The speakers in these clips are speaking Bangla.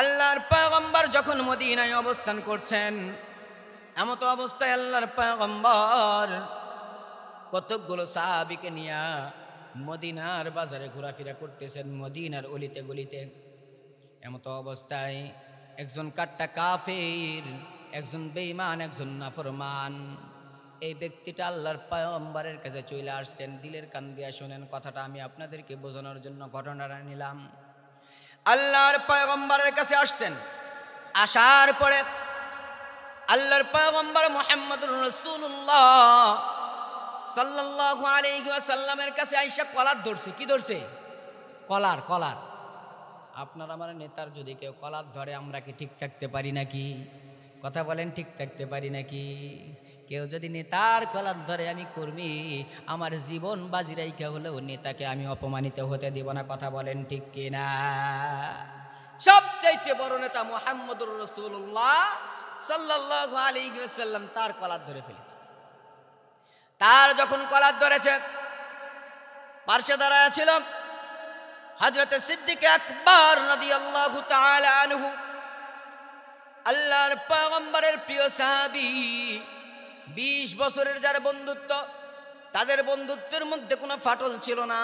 আল্লাহর পয়গম্বর যখন মদিনায় অবস্থান করছেন, এমত অবস্থায় আল্লাহর পয়গম্বর কতকগুলো সাহাবীকে নিয়ে মদিনার বাজারে ঘোরাফেরা করতেছেন, মদিনার অলিতে গলিতে। এমত অবস্থায় একজন কাট্টা কাফির, একজন বেঈমান, একজন নাফরমান, এই ব্যক্তিটা আল্লাহর পয়গম্বরের কাছে চলে আসছেন। দিলের কান দিয়া শোনেন কথাটা, আমি আপনাদেরকে বোঝানোর জন্য ঘটনাটা নিলাম। আল্লাহর পয়গম্বরের কাছে আসছেন, আসার পরে আল্লাহর পয়গম্বর মুহাম্মদুর রাসূলুল্লাহ সাল্লাল্লাহু আলাইহি ওয়াসাল্লামের কাছে আইসা কলার ধরছে। কি ধরছে? কলার। কলার। আপনার আমার নেতার যদি কেউ কলার ধরে, আমরা কি ঠিক থাকতে পারি নাকি? কথা বলেন, ঠিক থাকতে পারি নাকি? কেউ যদি নেতার কলার ধরে, আমি কর্মী, আমার জীবন বাজি রাইখা হলেও নেতাকে আমি অপমানিত হতে দেব না। কথা বলেন ঠিক কিনা? সবচাইতে বড় নেতা মুহাম্মদুর রাসূলুল্লাহ সাল্লাল্লাহু আলাইহি ওয়াসাল্লাম তার কলার ধরে ফেলেছে। তার যখন কলার ধরেছে, পার্শ্বে দাঁড়ায় ছিল হযরত সিদ্দিক আকবর রাদিয়াল্লাহু তাআলা আনহু, আল্লাহর পয়গম্বরের প্রিয় সাহাবী। 20 বছরের যার বন্ধুত্ব, তাদের বন্ধুত্বের মধ্যে কোনো ফাটল ছিল না,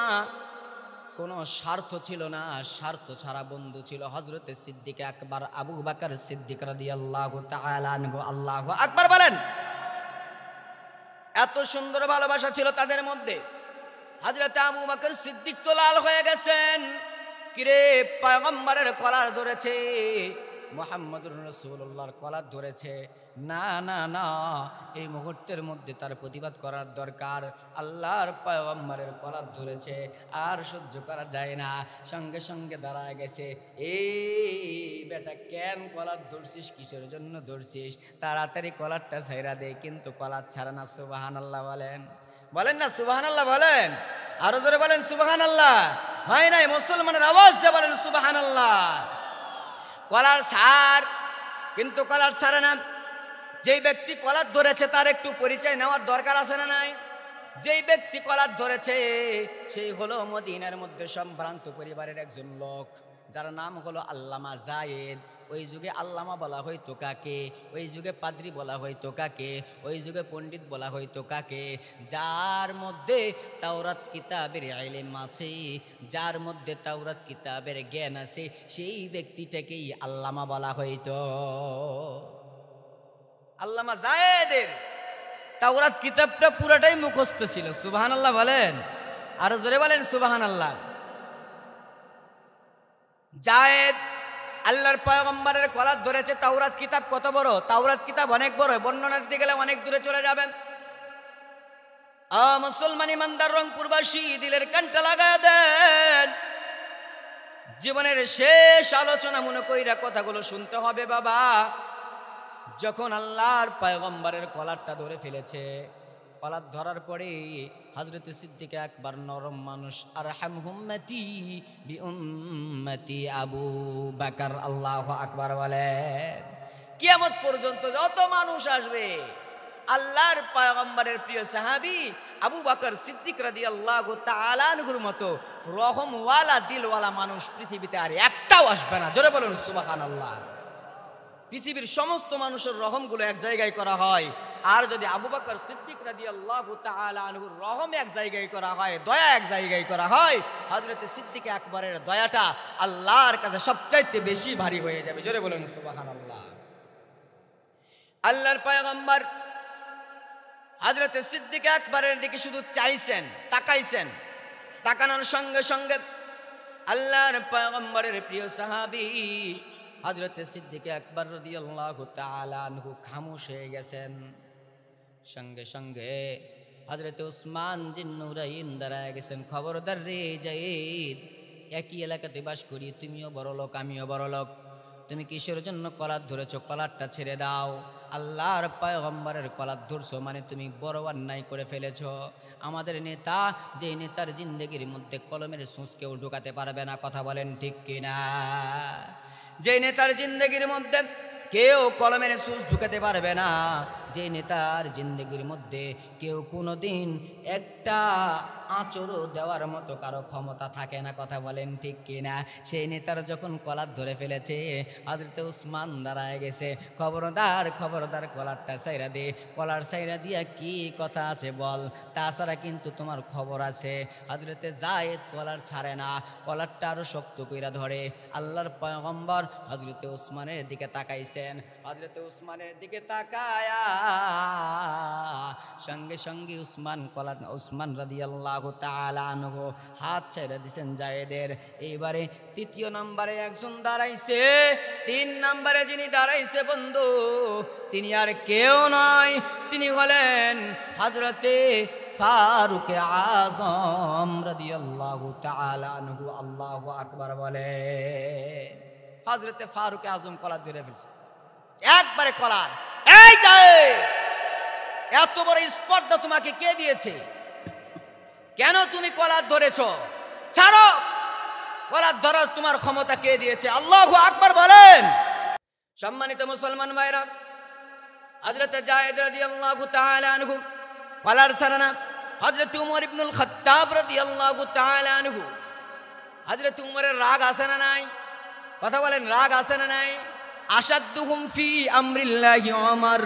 কোনো স্বার্থ ছিল না, স্বার্থ ছাড়া বন্ধু ছিল হযরত সিদ্দিক আকবর আবু বকর সিদ্দিক রাদিয়াল্লাহু তাআলা আনহু। আল্লাহু আকবার বলেন। এত সুন্দর ভালোবাসা ছিল তাদের মধ্যে। হযরত আবু বকর সিদ্দিক তো লাল হয়ে গেছেন, কিরে পয়গম্বরের কলার ধরেছে, মুহাম্মদুর রাসূলুল্লাহর কলার ধরেছে। না না না, এই মুহূর্তের মধ্যে তার প্রতিবাদ করার দরকার। আল্লাহর পয়গম্বরের কলার ধরেছে, আর সহ্য করা যায় না। সঙ্গে সঙ্গে দাঁড়ায় গেছে, এই বেটা কেন কলার ধরছিস, কিসের জন্য ধরছিস? তাড়াতাড়ি কলারটা ছাইরা দে। কিন্তু কলার ছাড়া না। সুবহানাল্লাহ বলেন, বলেন না সুবহানাল্লাহ বলেন, আরো জোরে বলেন সুবহানাল্লাহ। হয় নাই? মুসলমানের আওয়াজ দিয়ে বলেন সুবহানাল্লাহ। কলার ছাড়, কিন্তু কলার ছাড়ে না। যেই ব্যক্তি কলার ধরেছে তার একটু পরিচয় নেওয়ার দরকার আছে না নাই? যেই ব্যক্তি কলার ধরেছে সেই হলো মদিনার মধ্যে সম্ভ্রান্ত পরিবারের একজন লোক, যার নাম হলো আল্লামা জায়েদ। ওই যুগে আল্লামা বলা হইতো কাকে? ওই যুগে পাদ্রী বলা হইতো কাকে? ওই যুগে পণ্ডিত বলা হইতো কাকে? যার মধ্যে তাওরাত কিতাবের ইলম আছে, যার মধ্যে তাওরাত কিতাবের জ্ঞান আছে, সেই ব্যক্তিটাকেই আল্লামা বলা হইতো। আল্লামা জায়েদের তাওরাত কিতাবটা পুরাটাই মুখস্থ ছিল। সুবহানাল্লাহ বলেন, আরো জোরে বলেন সুবহানাল্লাহ। জায়েদ আল্লাহর পয়গম্বরের কলার ধরেছে। তাওরাত কিতাব কত বড়? তাওরাত কিতাব অনেক বড়, বর্ণনা দিতে গেলে অনেক দূরে চলে যাবেন। মুসলমান ইমানদার রংপুরবাসী, দিলের কানটা লাগায় দেন। জীবনের শেষ আলোচনা মনে কইরা কথাগুলো শুনতে হবে বাবা। যখন আল্লাহর পয়গম্বরের কলারটা ধরে ফেলেছে, কলার ধরার পরে হযরত সিদ্দিক আকবর নরম মানুষ, আরহাম উম্মতি বি উম্মতি আবু বকর। আল্লাহু আকবার বলেন। কিয়ামত পর্যন্ত যত মানুষ আসবে, আল্লাহর পয়গম্বরের প্রিয় সাহাবী আবু বকর সিদ্দিক রাদিয়াল্লাহু তাআলা আনহুর মতো রহমওয়ালা দিলওয়ালা মানুষ পৃথিবীতে আর একটাও আসবে না। জোরে বলুন সুবহানাল্লাহ। পৃথিবীর সমস্ত মানুষের রহমগুলো এক জায়গায় করা হয়, আর যদি আবু বকর সিদ্দিক রাদিয়াল্লাহু তাআলা আনহুর রহম এক জায়গায় করা হয়, দয়া এক জায়গায় করা হয়, হযরত সিদ্দিক আকবরের দয়াটা আল্লাহর কাছে সবচাইতে বেশি ভারী হয়ে যাবে। জোরে বলুন সুবহানাল্লাহ। আল্লাহর পয়গম্বর হযরত সিদ্দিক আকবরের দিকে শুধু চাইছেন, তাকাইছেন। তাকানোর সঙ্গে সঙ্গে আল্লাহর পয়গম্বরের প্রিয় সাহাবী হযরত সিদ্দিক আকবর রাদিয়াল্লাহু তাআলা আনহু খামোশ হয়ে গেছেন। সঙ্গে সঙ্গে হযরত উসমান জিন্নুরাইন দাঁড়ায় গেছেন। খবরদার রে জায়েদ, একই এলাকাতে বাস করি, তুমিও বড় লোক আমিও বড় লোক, তুমি কিসের জন্য কলার ধরেছ? কলারটা ছেড়ে দাও। আল্লাহর পয়গম্বরের কলার ধরছো মানে তুমি বড় অন্যায় করে ফেলেছ। আমাদের নেতা, যে নেতার জিন্দেগির মধ্যে কলমের সূচ কেউ ঢোকাতে পারবে না। কথা বলেন ঠিক কিনা? যে নেতার জিন্দেগির মধ্যে কেউ কলমের সূচ ঢুকাতে পারবে না, যে নেতার জিন্দগির মধ্যে কেউ কোনোদিন একটা আঁচড়ও দেওয়ার মতো কারো ক্ষমতা থাকে না, কথা বলেন ঠিক কিনা? সেই নেতার যখন কলার ধরে ফেলেছে, হযরতে উসমান দাঁড়ায় গেছে, খবরদার খবরদার কলারটা সাইরা দে, কলার সাইরা দিয়া কি কথা আছে বল, তাছাড়া কিন্তু তোমার খবর আছে। হযরতে যায়েদ কলার ছাড়ে না, কলারটা আরো শক্ত কইরা ধরে। আল্লাহর পয়গম্বর হযরতে উসমানের দিকে তাকাইছেন, হযরতে উসমানের দিকে তাকায়া সঙ্গে সঙ্গে উসমান রাদিয়াল্লাহু তাআলা আনহু হাত ছেড়ে দিয়েছেন জায়েদের। এইবারে তৃতীয় নম্বরে একজন দাঁড়াইছে, 3 নম্বরে যিনি দাঁড়াইছে বন্ধু, তিনি আর কেউ নয়, তিনি হলেন হযরতে ফারুক আযম রাদিয়াল্লাহু তাআলা আনহু। আল্লাহু আকবার বলে। হযরতে ফারুক আযম কলার ধরে ফেলছে, একবারে কলার। এই যায়, এত বড় স্পর্ধা তোমাকে কে দিয়েছে? কেন তুমি কলার ধরেছো? ছাড়ো, কলার ধরার তোমার ক্ষমতা কে দিয়েছে? আল্লাহু আকবার বলেন। সম্মানিত মুসলমান ভাইরা, হযরত যায়েদ রাদিয়াল্লাহু তাআলা আনহু কলার ছাড়ে না। হযরত উমর ইবনুল খাত্তাব রাদিয়াল্লাহু তাআলা আনহু, হযরত উমরের রাগ আছে না নাই? কথা বলেন, রাগ আছে না নাই? আশাদ্দুহুম ফি আমরিল্লাহি ওমর।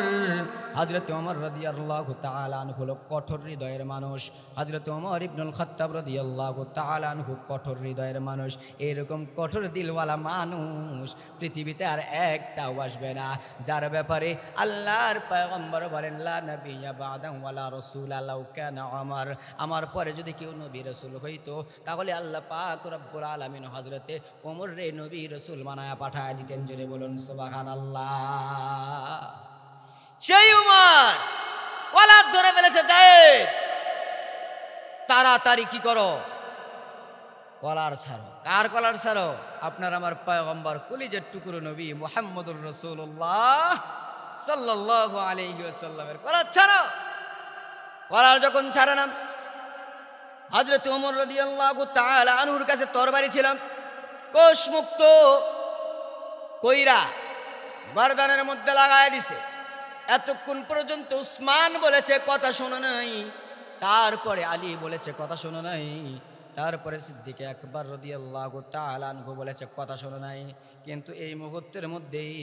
হযরত ওমর রাদিয়াল্লাহু তাআলা আনহু হলো কঠোর হৃদয়ের মানুষ। হযরত ওমর ইবনুল খাত্তাব রাদিয়াল্লাহু তাআলা আনহু কঠোর হৃদয়ের মানুষ। এরকম কঠোর দিলওয়ালা মানুষ পৃথিবীতে আর একটাও আসবে না, যার ব্যাপারে আল্লাহর পয়গম্বর বলেন, লা নাবিয়্যা বা'দা ওয়ালা রাসূলা লাউ কানা ওমর। আমার পরে যদি কেউ নবী রাসূল হইতো, তাহলে আল্লাহ পাক রব্বুল আলামিন হযরতে ওমর রে নবী রাসূল বানায়া পাঠায় দিতেন। জোরে বলুন সুবহানাল্লাহ। সেই উমর কলার ধরে ফেলেছে যায়েদ, তাড়াতাড়ি কি করো, কলার ছাড়ো। কার কলার ছাড়ো? আপনার আমার পয়গম্বর কলিজার টুকরো নবী মুহাম্মদুর রাসূলুল্লাহ সাল্লাল্লাহু আলাইহি ওয়াসাল্লামের কলার ছাড়ো। কলার যখন ছাড়ে না, হযরত ওমর রাদিয়াল্লাহু তাআলা আনহুর কাছে তরবারি ছিল, কোষমুক্ত কইরা গর্দানের মধ্যে লাগায় দিছে। এতক্ষণ পর্যন্ত উসমান বলেছে কথা শোনো নাই, তারপরে আলী বলেছে কথা শোনো নাই, তারপরে সিদ্দিক আকবর রাদিয়াল্লাহু তাআলা আনহু বলেছে কথা শোনো নাই। কিন্তু এই মুহূর্তের মধ্যেই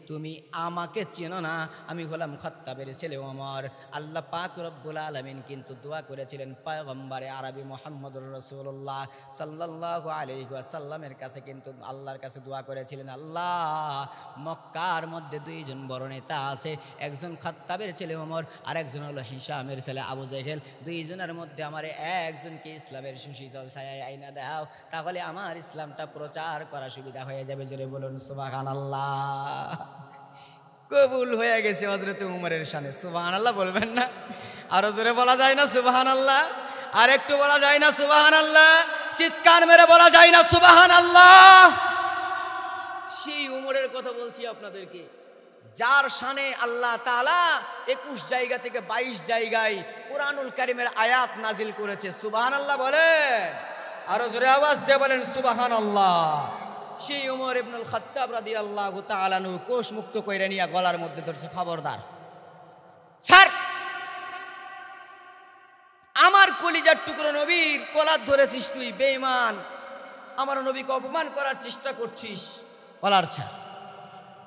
তুমি আমাকে চেনো না, আমি হলাম খাত্তাবের ছেলে ওমর। আল্লাহ পাক রব্বুল আলামিন কিন্তু দোয়া করেছিলেন পয়গম্বরে আরবি মুহাম্মদুর রাসূলুল্লাহ সাল্লাল্লাহু আলাইহি ওয়াসাল্লামের কাছে, কিন্তু আল্লাহর কাছে দোয়া করেছিলেন, আল্লাহ মক্কার মধ্যে 2 জন বড় নেতা আছে, একজন খাত্তাবের ছেলে ওমর আর একজন হলো হিশামের ছেলে আবু জেহেল। 2 জনের মধ্যে আমার একজনকে ইসলামের সুশীতল ছায়ায় আইনা দাও, তাহলে আমার ইসলামটা প্রচার করা সুবিধা হয়ে যাবে। জোরে বলুন সুবহানাল্লাহ। কবুল হয়ে গেছে হযরত উমরের শানে। সুবহানাল্লাহ বলবেন না? আরো জোরে বলা যায় না সুবহানাল্লাহ? আর একটু বলা যায় না সুবহানাল্লাহ? চিৎকার মেরে বলা যায় না সুবহানাল্লাহ? সেই উমরের কথা বলছি আপনাদেরকে, যার শানে আল্লাহ তাআলা 21 জায়গা থেকে 22 জায়গায় কুরআনুল কারীমের আয়াত নাজিল করেছে। সুবহানাল্লাহ বলেন। আরো জোরে আওয়াজ দিয়ে বলেন সুবহানাল্লাহ। সেই ওমর ইবনুল খাত্তাব রাদিয়াল্লাহু তাআলা আনহু কোষ মুক্ত কইরা নিয়া গলার মধ্যে ধরছে, খবরদার স্যার, আমার কলিজার টুকরো নবীর কলার ধরেছিস তুই, বেঈমান, আমার নবীকে অপমান করার চেষ্টা করছিস, কলার ছাড়।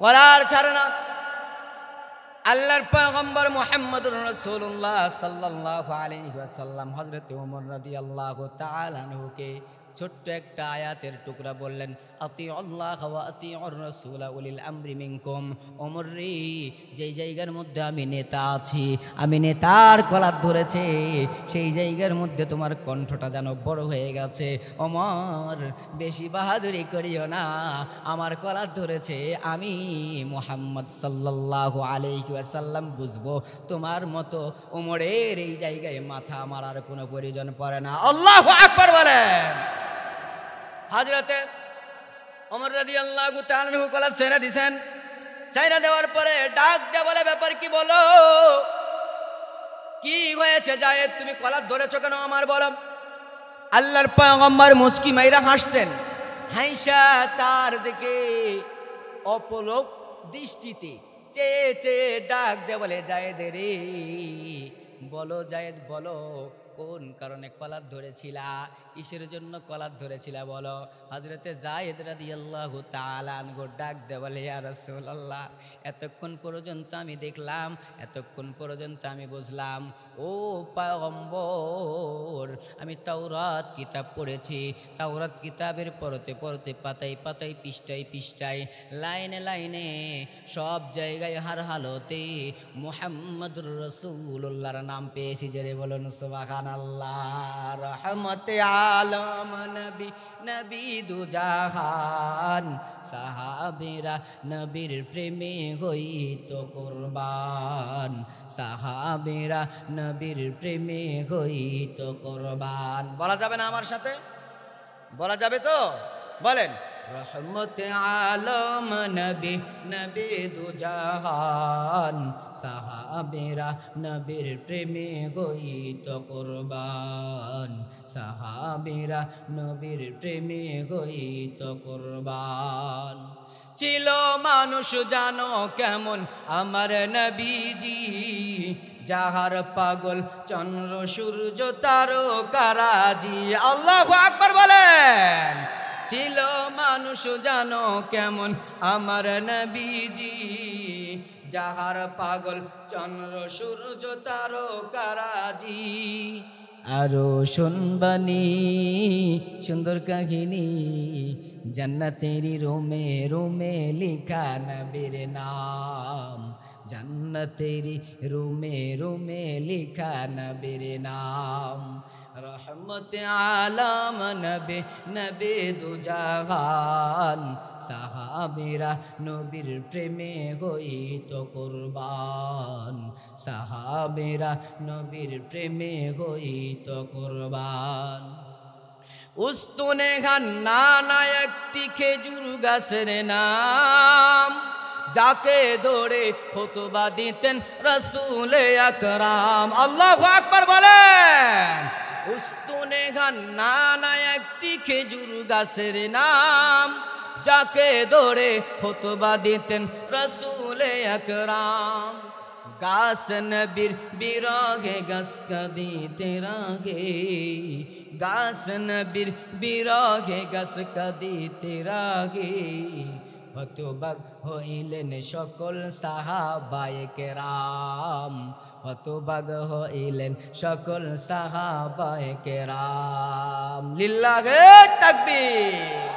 কলার ছাড়ে না। আল্লাহর পয়গম্বর মুহাম্মদুর রাসূলুল্লাহ সাল্লাল্লাহু আলাইহি ওয়াসাল্লাম হযরত ওমর রাদিয়াল্লাহু তাআলা আনহুকে ছোট্ট একটা আয়াতের টুকরা বললেন, আতিউল্লাহ ওয়া আতিউর রাসূল উলিল আমরি মিনকুম। ওমর রে, যেই জায়গার মধ্যে আমি নেতা আছি, আমি নেতার কলার ধরেছে, সেই জায়গার মধ্যে তোমার কণ্ঠটা যেন বড় হয়ে গেছে। ওমর, বেশি বাহাদুরি করিও না, আমার কলার ধরেছে আমি মুহাম্মদ সাল্লাল্লাহু আলাইহি ওয়াসাল্লাম বুঝবো, তোমার মতো ওমরের এই জায়গায় মাথা মারার কোনো প্রয়োজন পড়ে না। আল্লাহু আকবার বলেন। হযরতে ওমর রাদিয়াল্লাহু তাআলা আনহু কলার ছেড়ে দিয়েছেন। ছেড়ে দেওয়ার পরে ডাক দিয়ে বলে, ব্যাপার কি, বলো কি হয়েছে যায়েদ, তুমি কলার ধরেছো কেন আমার, বলো। আল্লাহর পয়গম্বর মুচকি মাইরা হাসছেন, হাইসা তার দিকে অপলক দৃষ্টিতে চেয়ে চেয়ে ডাক দে বলে জায়েদ রে, বলো জায়েদ বলো, কোন কারণে কলার ধরেছিলা, কিসের জন্য কলার ধরেছিলা বলো। হযরতে জায়েদ রাদিয়াল্লাহু তাআলা আনহু ডাক দে বলে ইয়া রাসূলুল্লাহ, এতক্ষণ পর্যন্ত আমি দেখলাম, এতক্ষণ পর্যন্ত আমি বুঝলাম, ও পয়গম্বর, আমি তাওরাত কিতাব পড়েছি, তাওরাত কিতাবের পড়তে পড়তে পাতায় পাতায় পৃষ্ঠায় পৃষ্ঠায় লাইনে লাইনে সব জায়গায় হার হালতে মুহাম্মদুর রাসূলুল্লাহর নাম পেয়েছি। জোরে বলুন সুবহানাল্লাহ। রহমতে আলম নবী, নবী দুজাহান, সাহাবীরা নবীর প্রেমে হইত কুরবান, সাহাবীরা নবীর প্রেমে হইত কুরবান। বলা যাবে না আমার সাথে? বলা যাবে তো? বলেন। রহমতে আলম নবী, নবী দুজাহান, সাহাবীরা নবীর প্রেমে হইত কুরবান, সাহাবীরা নবীর প্রেমে হইত কুরবান। ছিল মানুষ জানো কেমন আমার নবীজি, যাহার পাগল চন্দ্র সূর্য তারকারাজি। আল্লাহু আকবার বলেন। ছিল মানুষ জানো কেমন আমার নবীজি, যাহার পাগল চন্দ্র সূর্য তারকারাজি। আরো শুনবানি সুন্দর কাহিনী, জান্নাতেরি রোমে রোমে লিখা নবীর নাম, জান্নাতেরি রোমে রোমে লিখা নবীর নাম। রহমতে আলম নবী, নবী দুজাহান, সাহাবীরা নবীর প্রেমে হইত কুরবান, সাহাবীরা নবীর প্রেমে হইত কুরবান। উস্তুনে গান্না একটি খেজুর গাছের নাম, যাকে ধরে খুতবা দিতেন রাসূল আকরাম। আল্লাহু আকবার বলেন। উস্তুনে গান্না একটি খেজুর গাছের নাম, যাকে ধরে খুতবা দিতেন রাসূল আকরাম। গাছ নবীর বিরহে গাছ কাঁদিতে রাগে, গাছ নবীর বিরহে গাছ কাঁদিতে রাগে। হতবাক হইলেন সকল সাহাবায়ে কেরাম, হতবাক হইলেন সকল সাহাবায়ে কেরাম। লিল্লাহে তাকবীর।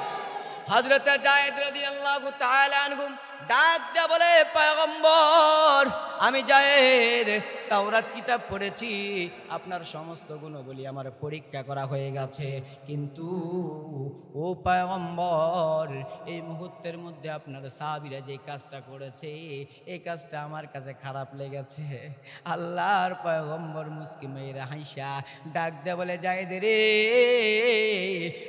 হযরতে জায়েদ রাদিয়াল্লাহু তাআলা আনহু ডাক দে বলে পয়গম্বর, আমি জায়েদ তাওরাত কিতাব পড়েছি, আপনার সমস্ত গুণাবলী আমার পরীক্ষা করা হয়ে গেছে, কিন্তু ও পয়গম্বর, এই মুহূর্তের মধ্যে আপনার সাহাবীরা যে কাজটা করেছে, এই কাজটা আমার কাছে খারাপ লেগেছে। আল্লাহর পয়গম্বর মুস্কি মেয়েরা হাইসা ডাক দে বলে, জায়েদ রে,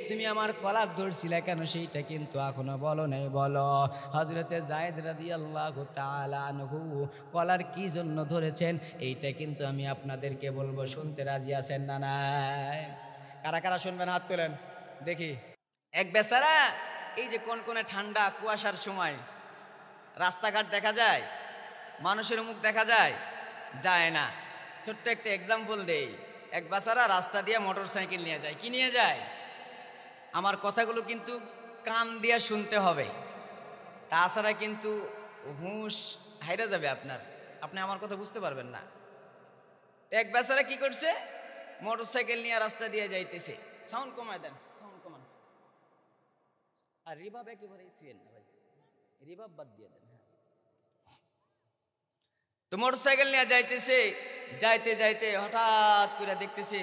তুমি আমার কলার ধরছিলে কেন, সেইটা কিন্তু এখনো বলো নাই, বলো। হযরতে জায়েদ রাদিয়াল্লাহু তাআলা আনহু কলার কি জন্য ধরেছেন, এইটা কিন্তু আমি আপনাদেরকে বলবো, শুনতে রাজি আছেন না নাই? কারা কারা শুনবেন হাত তোলেন দেখি। এক বেচারা, এই যে কোন ঠান্ডা কুয়াশার সময় রাস্তাঘাট দেখা যায়, মানুষের মুখ দেখা যায়, যায় না। ছোট্ট একটা এক্সাম্পল দেই। এক বেচারা রাস্তা দিয়ে মোটর সাইকেল নিয়ে যায়। কি নিয়ে যায়? আমার কথাগুলো কিন্তু কান দিয়ে শুনতে হবে, তাছাড়া কিন্তু হুঁশ হাইরা যাবে আপনার, আপনি আমার কথা বুঝতে পারবেন না। এক বেচারা কি করছে, মোটর সাইকেল নিয়ে রাস্তা দিয়ে যাইতেছে। সাউন্ড কমায় দেন, সাউন্ড কমান। আর রিভাব একেবারে থুয়েন না ভাই, রিভাব বাদ দিয়ে দেন। তো মোটর সাইকেল নিয়ে যাইতেছে, যাইতে যাইতে হঠাৎ করে দেখতেছে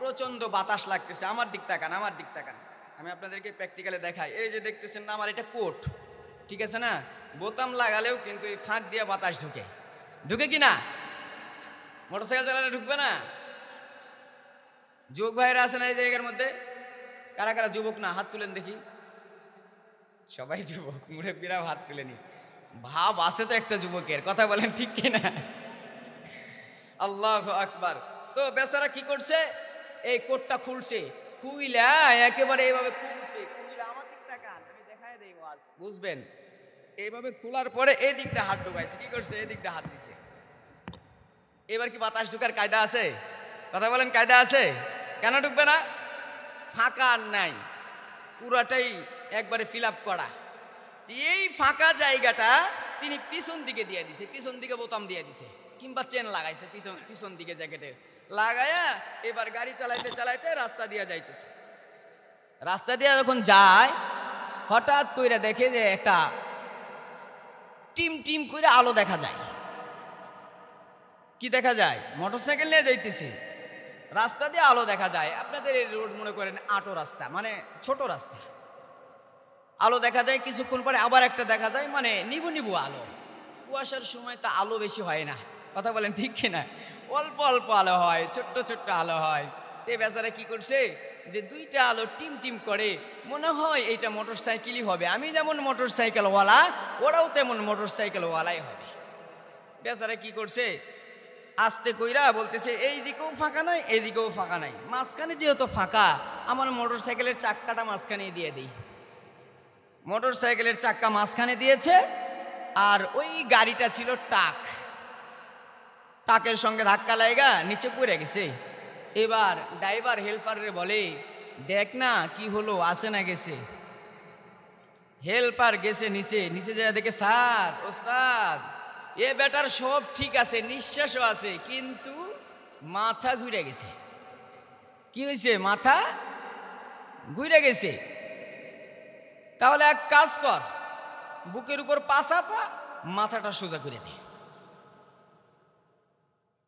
প্রচন্ড বাতাস লাগতেছে। আমার দিক তাকান, আমার দিক তাকান, আমি আপনাদেরকে প্র্যাকটিক্যালে দেখাই। এই যে দেখতেছেন না, আমার এটা কোট, ঠিক আছে না? বোতাম লাগালেও কিন্তু এই ফাঁক দিয়ে বাতাস ঢুকে, ঢুকে কি না? মোটরসাইকেল চালালে ঢুকবে না? যুবক ভাইরা আছে না এই জায়গার মধ্যে? কারা কারা যুবক না, হাত তুলেন দেখি। সবাই যুবক, মুরব্বীরাও হাত তুলেনি। ভাব আছে তো একটা যুবকের, কথা বলেন ঠিক কিনা? আল্লাহু আকবার। তো বেচারা কি করছে, এই কোটটা খুলছে, খুইলা একেবারে এইভাবে খুলছে, খুইলা আমার দিক তাকান, আমি দেখায় দেই ওয়াজ, বুঝবেন। এইভাবে খোলার পরে এই দিকটা হাত ঢুকাইছে, কি করছে, এই দিকটা হাত দিছে। এবার কি বাতাস ঢুকার কায়দা আছে? কথা বলেন, কায়দা আছে? কেন ঢুকবে না? ফাঁকা আর নাই, পুরাটাই একবারে ফিল আপ করা। এই ফাঁকা জায়গাটা তিনি পিছন দিকে দিয়ে দিছে, পিছন দিকে বোতাম দিয়ে দিছে, কিংবা চেন লাগাইছে পিছন দিকে জ্যাকেটে লাগায়া এবার গাড়ি চালাইতে চালাইতে রাস্তা দিয়ে যাইতেছে। রাস্তা দিয়ে যখন যায় হঠাৎ কইরা দেখে যে একটা টিম টিম করে আলো দেখা যায়। কি দেখা যায়? মোটরসাইকেল নিয়ে যাইতেছে, রাস্তা দিয়ে আলো দেখা যায়। আপনাদের এই রোড মনে করেন আটো রাস্তা, মানে ছোট রাস্তা, আলো দেখা যায়। কিছুক্ষণ পরে আবার একটা দেখা যায়, মানে নিবু নিবু আলো। কুয়াশার সময় তা আলো বেশি হয় না, কথা বলেন ঠিক কিনা? অল্প অল্প আলো হয়, ছোট্ট ছোট্ট আলো হয়। তে বেচারা কি করছে, যে দুইটা আলো টিম টিম করে, মনে হয় এইটা মোটর সাইকেলই হবে। আমি যেমন মোটর সাইকেলওয়ালা, ওরাও তেমন মোটর সাইকেলওয়ালাই হবে। বেচারা কি করছে, আস্তে কইরা বলতেছে এই দিকেও ফাঁকা নাই, এই দিকেও ফাঁকা নাই, মাঝখানে যেহেতু ফাঁকা, আমার মোটর সাইকেলের চাক্কাটা মাঝখানে দিয়ে দিই। মোটর সাইকেলের চাক্কা মাঝখানে দিয়েছে, আর ওই গাড়িটা ছিল টাক, টাকের সঙ্গে ধাক্কা লাগা নিচে পড়ে গেছে। এবার ড্রাইভার হেল্পারে বলে, দেখ না কি হলো, আসে না গেছে। হেল্পার গেছে নিচে, নিচে যায় দেখে, স্যার, ওস্তাদ, এ বেটার সব ঠিক আছে, নিঃশ্বাসও আছে, কিন্তু মাথা ঘুরে গেছে। কি হয়েছে? মাথা ঘুরে গেছে। তাহলে এক কাজ কর, বুকের উপর পা চাপা, মাথাটা সোজা করে দে।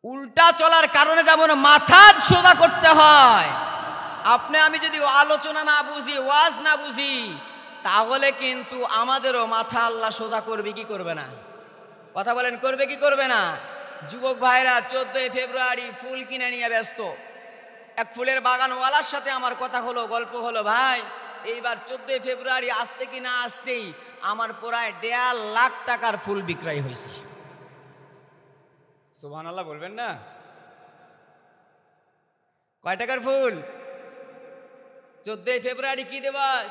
উল্টা চলার কারণে যেমন মাথা সোজা করতে হয়, আপনি আমি যদি আলোচনা না বুঝি, ওয়াজ না বুঝি, তাহলে কিন্তু আমাদেরও মাথা আল্লাহ সোজা করবে কি করবে না? কথা বলেন, করবে কি করবে না? যুবক ভাইরা 14 ফেব্রুয়ারি ফুল কিনে নিয়ে ব্যস্ত। এক ফুলের বাগানওয়ালার সাথে আমার কথা হলো, গল্প হলো, ভাই এইবার 14 ফেব্রুয়ারি আসতে কি না আসতেই আমার প্রায় 1.5 লাখ টাকার ফুল বিক্রয় হয়েছে। সুবহানাল্লাহ বলবেন না? কয় টাকার ফুল? 14 ফেব্রুয়ারি কি দিবস?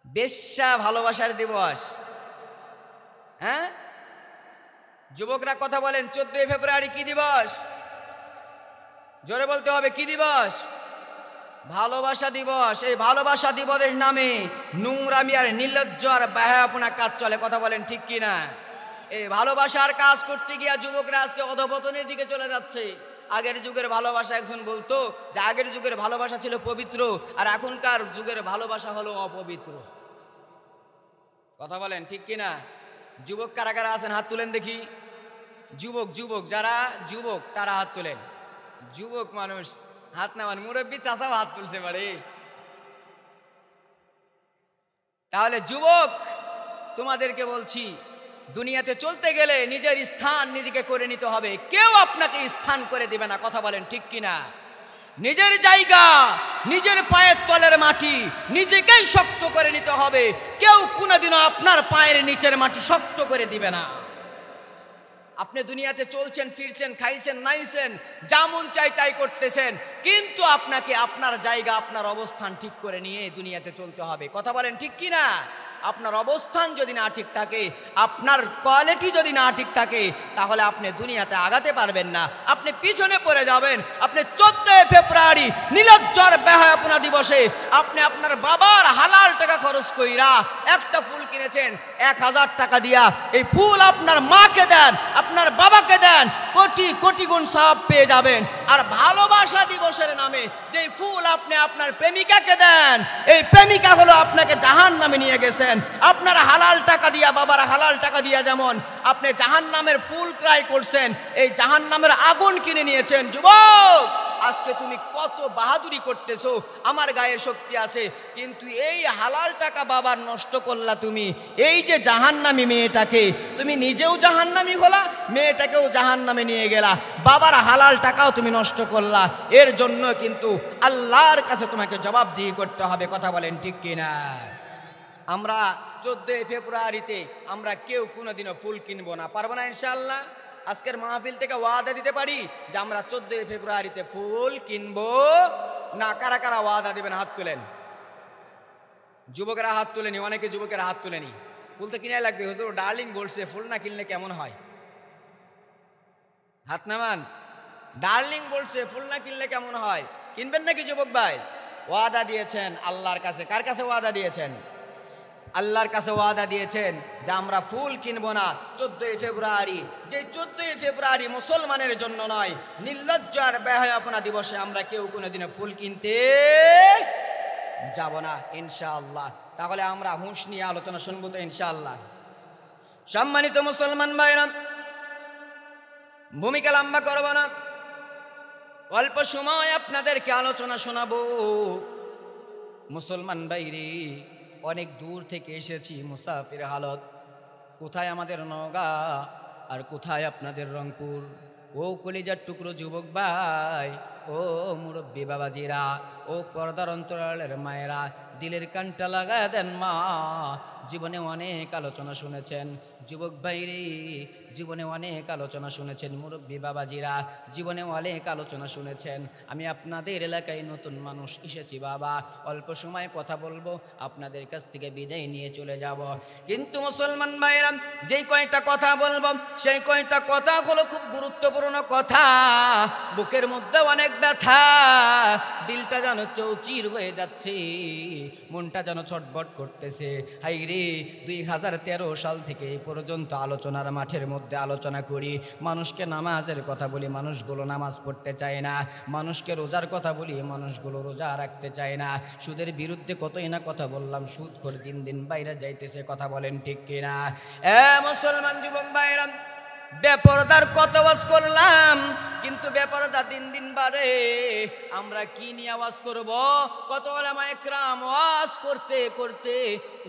বেশ্যা ভালোবাসার দিবস। হ্যাঁ যুবকরা কথা বলেন, 14 ফেব্রুয়ারি কি দিবস? জোরে বলতে হবে, কি দিবস? ভালোবাসা দিবস। এই ভালোবাসা দিবসের নামে নোংরামি আর নির্লজ্জ আর বেহায়াপনা কাজ চলে, কথা বলেন ঠিক কিনা? এই ভালোবাসার কাজ করতে গিয়া যুবকরা আজকে অধপতনের দিকে চলে যাচ্ছে। আগের যুগের ভালোবাসা, একজন বলতো যে আগের যুগের ভালোবাসা ছিল পবিত্র, আর এখনকার যুগের ভালোবাসা হলো অপবিত্র। কথা বলেন ঠিক কিনা? যুবক কারা কারা আছেন হাত তুলেন দেখি। যুবক যুবক যারা যুবক তারা হাত তুলেন। যুবক মানুষ হাত নামান, মুরব্বী চাচাও হাত তুলছে পারে। তাহলে যুবক তোমাদেরকে বলছি, দুনিয়াতে চলতে গেলে নিজের স্থান নিজেকে করে নিতে হবে, কেউ আপনাকে স্থান করে দিবে না। কথা বলেন ঠিক কিনা? নিজের জায়গা, নিজের পায়ের তলের মাটি নিজেকেই শক্ত করে নিতে হবে। কেউ কোনোদিনও আপনার পায়ের নিচের মাটি শক্ত করে দিবে না। আপনি দুনিয়াতে চলছেন, ফিরছেন, খাইছেন, নাইছেন, যেমন চাই তাই করতেছেন, কিন্তু আপনাকে আপনার জায়গা, আপনার অবস্থান ঠিক করে নিয়ে দুনিয়াতে চলতে হবে। কথা বলেন ঠিক কিনা? আপনার অবস্থান যদি না ঠিক থাকে, আপনার কোয়ালিটি যদি না ঠিক থাকে, তাহলে আপনি দুনিয়াতে আগাতে পারবেন না, আপনি পিছনে পড়ে যাবেন। আপনি 14 ফেব্রুয়ারি নির্লজ্জর বেহায়াপনা দিবসে আপনি আপনার বাবার হালাল টাকা খরচ কইরা একটা ফুল কিনেছেন 1000 টাকা দিয়া, এই ফুল আপনার মাকে দেন, আপনার বাবাকে দেন, কোটি কোটি গুণ সওয়াব পেয়ে যাবেন। আর ভালোবাসা দিবসের নামে যে ফুল আপনি আপনার প্রেমিকাকে দেন, এই প্রেমিকা হলো আপনাকে জাহান্নামে নিয়ে গেছেন। আপনার হালাল টাকা দিয়া, বাবার হালাল টাকা দিয়া যেমন আপনি জাহান্নামের ফুল ক্রয় করছেন, এই জাহান্নামের আগুন কিনে নিয়েছেন। যুবক, আজকে তুমি কত বাহাদুরি করতেছো, আমার গায়ে শক্তি আছে, কিন্তু এই হালাল টাকা বাবার নষ্ট করলা তুমি। এই যে জাহান্নামী মেয়েটাকে, তুমি নিজেও জাহান্নামী হলা, মেয়েটাকেও জাহান্নামে নিয়ে গেলা, বাবার হালাল টাকাও তুমি নষ্ট করলা। এর জন্য কিন্তু আল্লাহর কাছে তোমাকে জবাবদিহি করতে হবে। কথা বলেন ঠিক কিনা? আমরা 14 ফেব্রুয়ারিতে আমরা কেউ কোনোদিনও ফুল কিনবো না, পারবো না ইনশাআল্লাহ। আজকের মাহফিল থেকে ওয়াদা দিতে পারি যে আমরা 14 ফেব্রুয়ারিতে ফুল কিনবো না। কারা কারা ওয়াদা দিবেন হাত তুলেন। যুবকেরা হাত তুলেনি, অনেকে যুবকেরা হাত তুলেনি। ফুল তো কিনাই লাগবে হুজুর, ডার্লিং বলছে, ফুল না কিনলে কেমন হয়? হাত নামান। ডার্লিং বলছে, ফুল না কিনলে কেমন হয়? কিনবেন নাকি যুবক ভাই? ওয়াদা দিয়েছেন আল্লাহর কাছে। কার কাছে ওয়াদা দিয়েছেন? আল্লাহর কাছে ওয়াদা দিয়েছেন যে আমরা ফুল কিনবো না 14ই ফেব্রুয়ারি। যে 14ই ফেব্রুয়ারি মুসলমানের জন্য নয়, নির্লজ্জ আর বেহায়াপনা দিবসে আমরা কেউ কোনোদিনও ফুল কিনতে যাব না ইনশাআল্লাহ। তাহলে আমরা হুঁশ নিয়ে আলোচনা শুনবো তো ইনশাআল্লাহ। সম্মানিত মুসলমান ভাইরা, ভূমিকা লম্বা করব না, অল্প সময় আপনাদেরকে আলোচনা শোনাবো। মুসলমান ভাইরে, অনেক দূর থেকে এসেছি মুসাফির হালত। কোথায় আমাদের নওগাঁ আর কোথায় আপনাদের রংপুর। ও কলিজার টুকরো যুবক ভাই, ও মুরব্বী বাবাজিরা, ও পর্দার অন্তরালের মায়েরা, দিলের কানটা লাগায় দেন মা। জীবনে অনেক আলোচনা শুনেছেন যুবক ভাইরে, জীবনে অনেক আলোচনা শুনেছেন মুরব্বী বাবাজিরা, জীবনে অনেক আলোচনা শুনেছেন। আমি আপনাদের এলাকায় নতুন মানুষ এসেছি বাবা, অল্প সময় কথা বলবো, আপনাদের কাছ থেকে বিদায় নিয়ে চলে যাব। কিন্তু মুসলমান ভাইরা, যেই কয়টা কথা বলবো সেই কয়টা কথা হলো খুব গুরুত্বপূর্ণ কথা। বুকের মধ্যে অনেক ব্যথা, দিলটা যেন চৌচির হয়ে যাচ্ছে, মনটা যেন ছটফট করতেছে। হাই রে, 2013 সাল থেকে এই পর্যন্ত আলোচনার মাঠের মধ্যে আলোচনা করি, মানুষকে নামাজের কথা বলি, মানুষগুলো নামাজ পড়তে চায় না। মানুষকে রোজার কথা বলি, মানুষগুলো রোজা রাখতে চায় না। সুদের বিরুদ্ধে কতই না কথা বললাম, সুদ করে দিন দিন বাইরে যাইতেছে। কথা বলেন ঠিক কিনা? মুসলমান যুবক ভাইরা, বেপরদার কত ওয়াজ করলাম, কিন্তু বেপরদা দিন দিন বাড়ে। আমরা কি নিয়ে আওয়াজ করব? কত ওলামা একরাম ওয়াজ করতে করতে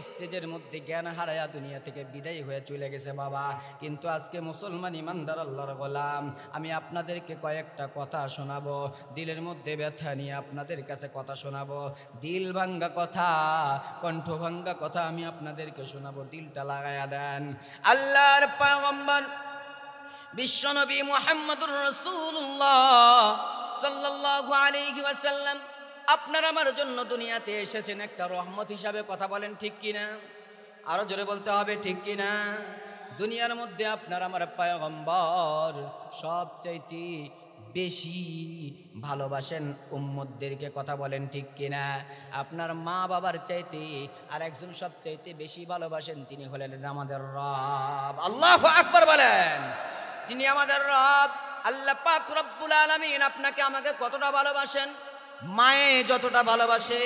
স্টেজের মধ্যে জ্ঞান হারায়া দুনিয়া থেকে বিদায় হয়ে চলে গেছে বাবা। কিন্তু আজকে মুসলমান ইমানদার আল্লাহর গোলাম, আমি আপনাদেরকে কয়েকটা কথা শোনাবো, দিলের মধ্যে ব্যথা নিয়ে আপনাদের কাছে কথা শোনাবো। দিল ভাঙ্গা কথা, কণ্ঠ ভাঙ্গা কথা আমি আপনাদেরকে শোনাবো, দিলটা লাগায়া দেন। আল্লাহর পয়গম্বর বিশ্বনবী মুহাম্মদুর রাসূলুল্লাহ সাল্লাল্লাহু আলাইহি ওয়াসাল্লাম আপনার আমার জন্য দুনিয়াতে এসেছেন একটা রহমত হিসাবে। কথা বলেন ঠিক কিনা? আরো জোরে বলতে হবে ঠিক কিনা? দুনিয়ার মধ্যে আপনার আমার পয়গম্বর সবচাইতে বেশি ভালোবাসেন উম্মতদেরকে। কথা বলেন ঠিক কিনা? আপনার মা বাবার চাইতে আর একজন সবচাইতে বেশি ভালোবাসেন, তিনি হলেন আমাদের রব। আল্লাহু আকবার বলেন। তিনি আমাদের রব আল্লাহ পাক রব্বুল আলামিন। আপনাকে আমাকে কতটা ভালোবাসেন? মায়ে যতটা ভালোবাসে,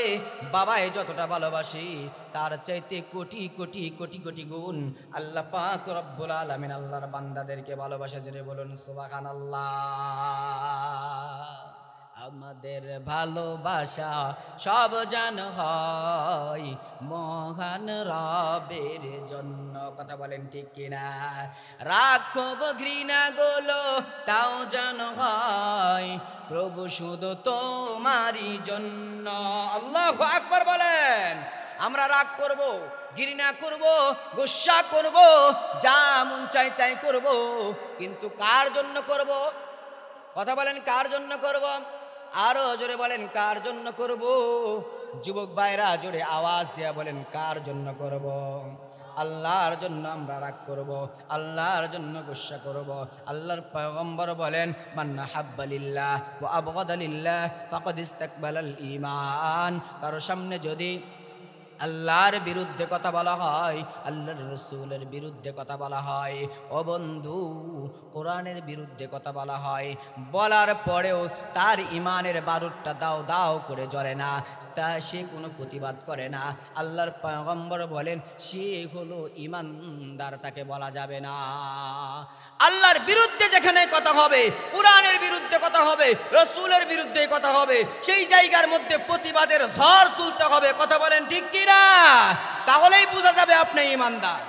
বাবায় যতটা ভালোবাসে, তার চাইতে কোটি কোটি কোটি কোটি গুণ আল্লাহ পাক রব্বুল আলামিন আল্লাহর বান্দাদেরকে ভালোবাসে। জেনে বলুন সুবহানাল্লাহ। আমাদের ভালোবাসা সব জান হয় মহান রবের জন্য। কথা বলেন ঠিক কিনা? রাখব ঘৃণা গুলো তাও জান হয় প্রভু শুধু তোমারই জন্য। আল্লাহু আকবার বলেন। আমরা রাগ করব, ঘৃণা করব, গুসা করব, যা মন চাই তাই করব, কিন্তু কার জন্য করব? কথা বলেন, কার জন্য করব? আরো জোরে বলেন, কার জন্য করব? যুবক ভাইরা জোরে আওয়াজ দিয়া বলেন, কার জন্য করব? আল্লাহর জন্য আমরা রাগ করব, আল্লাহর জন্য গুসা করব। আল্লাহর পয়গম্বর বলেন, মান হাব্বা লিল্লাহ ওয়া আবগাদা লিল্লাহ ফাকাদ ইস্তাকবালাল ঈমান। কারো সামনে যদি আল্লাহর বিরুদ্ধে কথা বলা হয়, আল্লাহর রাসূলের বিরুদ্ধে কথা বলা হয়, ও বন্ধু কোরআনের বিরুদ্ধে কথা বলা হয়, বলার পরেও তার ইমানের বারুদটা দাও দাও করে জ্বলে না, তা সে কোনো প্রতিবাদ করে না, আল্লাহর পয়গম্বর বলেন সে হলো ইমানদার, তাকে বলা যাবে না। আল্লাহর বিরুদ্ধে যেখানে কথা হবে, কোরআনের বিরুদ্ধে কথা হবে, রাসূলের বিরুদ্ধে কথা হবে, সেই জায়গার মধ্যে প্রতিবাদের ঝড় তুলতে হবে। কথা বলেন ঠিক কিনা? তাহলেই বোঝা যাবে আপনি ইমানদার।